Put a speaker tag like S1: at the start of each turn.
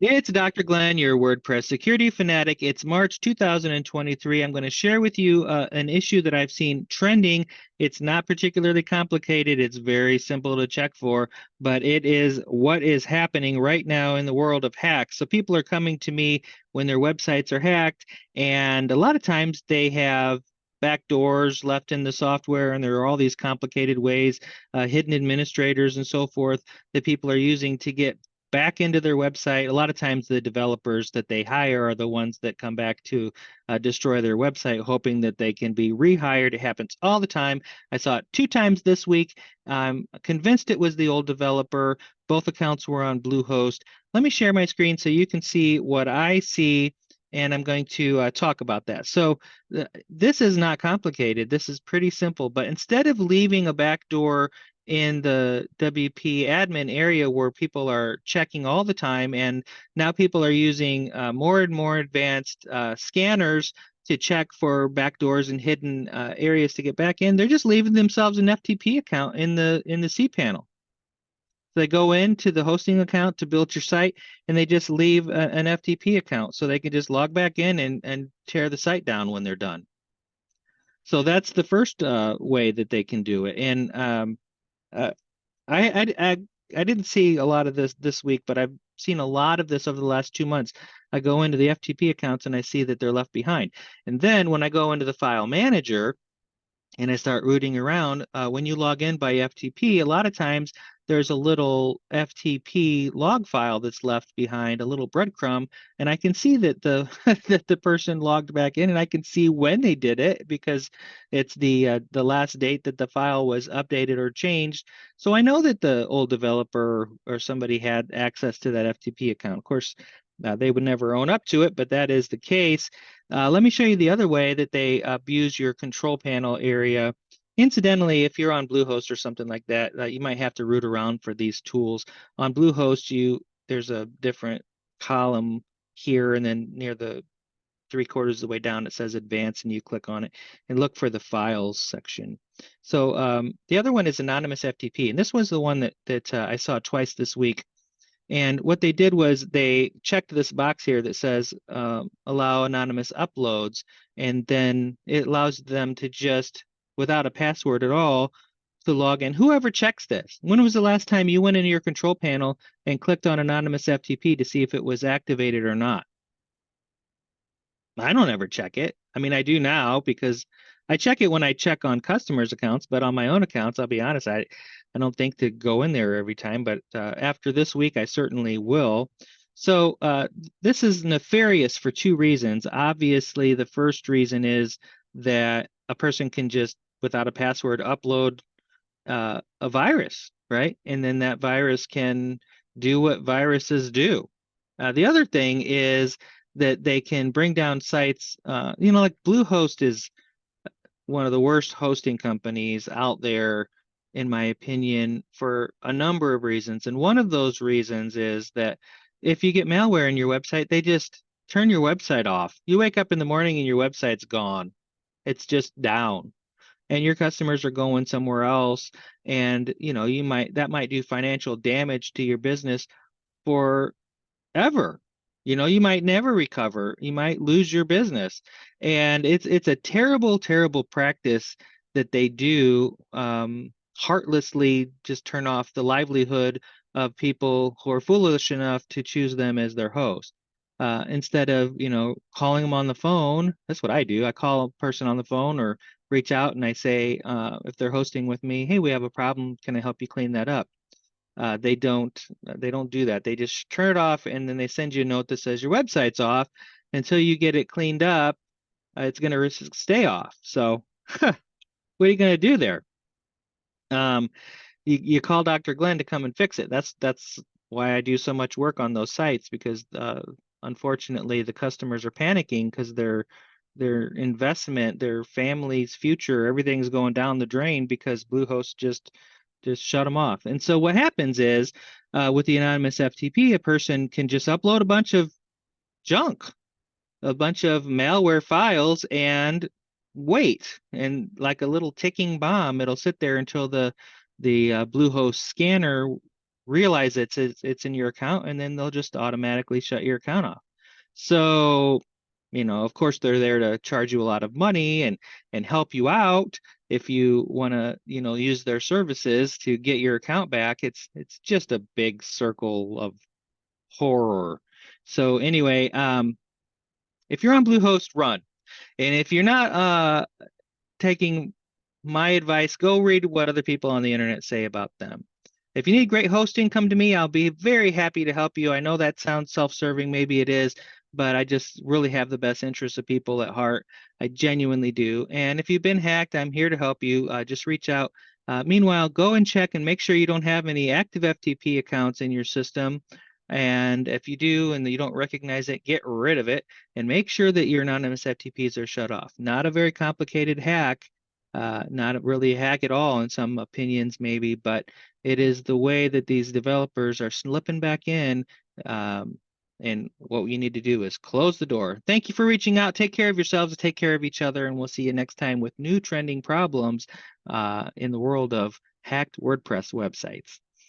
S1: It's Dr. Glenn, your WordPress security fanatic. It's March 2023. I'm going to share with you an issue that I've seen trending. It's not particularly complicated. It's very simple to check for, but it is what is happening right now in the world of hacks. So people are coming to me when their websites are hacked, and a lot of times they have backdoors left in the software, and there are all these complicated ways, hidden administrators and so forth that people are using to get back into their website. A lot of times the developers that they hire are the ones that come back to destroy their website, hoping that they can be rehired. It happens all the time. I saw it 2 times this week. I'm convinced it was the old developer. Both accounts were on Bluehost. Let me share my screen so you can see what I see, and I'm going to talk about that. So this is not complicated. This is pretty simple, but instead of leaving a backdoor in the WP admin area where people are checking all the time, and now people are using more and more advanced scanners to check for backdoors and hidden areas to get back in. They're just leaving themselves an FTP account in the cPanel. So they go into the hosting account to build your site, and they just leave an FTP account so they can just log back in and tear the site down when they're done. So that's the first way that they can do it. And uh, I didn't see a lot of this week, but I've seen a lot of this over the last 2 months. I go into the FTP accounts and I see that they're left behind. And then when I go into the file manager and I start rooting around, when you log in by FTP, a lot of times there's a little FTP log file that's left behind, a little breadcrumb, and I can see that the that the person logged back in, and I can see when they did it because it's the last date that the file was updated or changed. So I know that the old developer or somebody had access to that FTP account. Of course, they would never own up to it, but that is the case. Let me show you the other way that they abuse your control panel area. Incidentally, if you're on Bluehost or something like that, you might have to root around for these tools. On Bluehost, there's a different column here, and then near the 3/4 of the way down, it says Advanced, and you click on it and look for the Files section. So the other one is Anonymous FTP, and this was the one that I saw twice this week. And what they did was they checked this box here that says allow anonymous uploads, and then it allows them to just, without a password at all, to log in. Whoever checks this? When was the last time you went into your control panel and clicked on anonymous FTP to see if it was activated or not? I don't ever check it. I mean, I do now because I check it when I check on customers' accounts, but on my own accounts, I'll be honest, I don't think to go in there every time. But after this week, I certainly will. So this is nefarious for two reasons. Obviously, the first reason is that a person can just, without a password, upload a virus, right? And then that virus can do what viruses do. The other thing is that they can bring down sites, like Bluehost is one of the worst hosting companies out there, in my opinion, for a number of reasons. And one of those reasons is that if you get malware in your website, they just turn your website off. You wake up in the morning and your website's gone. It's just down. And your customers are going somewhere else. And that might do financial damage to your business forever. You might never recover. You might lose your business. And it's a terrible, terrible practice that they do, heartlessly just turn off the livelihood of people who are foolish enough to choose them as their host. Instead of, calling them on the phone. That's what I do. I call a person on the phone or reach out and I say, if they're hosting with me, hey, we have a problem. Can I help you clean that up? They don't do that. They just turn it off, and then they send you a note that says your website's off. Until you get it cleaned up, it's going to stay off. So what are you going to do there? You call Dr. Glenn to come and fix it. That's why I do so much work on those sites, because unfortunately the customers are panicking because their investment, their family's future, everything's going down the drain because Bluehost just shut them off. And so what happens is, with the anonymous FTP, a person can just upload a bunch of junk, a bunch of malware files, and wait. And like a little ticking bomb, it'll sit there until the Bluehost scanner realize it's in your account, and then they'll just automatically shut your account off. So, of course, they're there to charge you a lot of money and help you out if you want to, use their services to get your account back. It's just a big circle of horror. So anyway, if you're on Bluehost, run. And if you're not taking my advice, go read what other people on the internet say about them. If you need great hosting, come to me. I'll be very happy to help you. I know that sounds self-serving, maybe it is, but I just really have the best interests of people at heart. I genuinely do. And if you've been hacked, I'm here to help you. Just reach out. Meanwhile, go and check and make sure you don't have any active FTP accounts in your system. And if you do and you don't recognize it, get rid of it and make sure that your anonymous FTPs are shut off. Not a very complicated hack, not really a hack at all in some opinions maybe, but it is the way that these developers are slipping back in. And what you need to do is close the door. Thank you for reaching out. Take care of yourselves, take care of each other, and we'll see you next time with new trending problems in the world of hacked WordPress websites.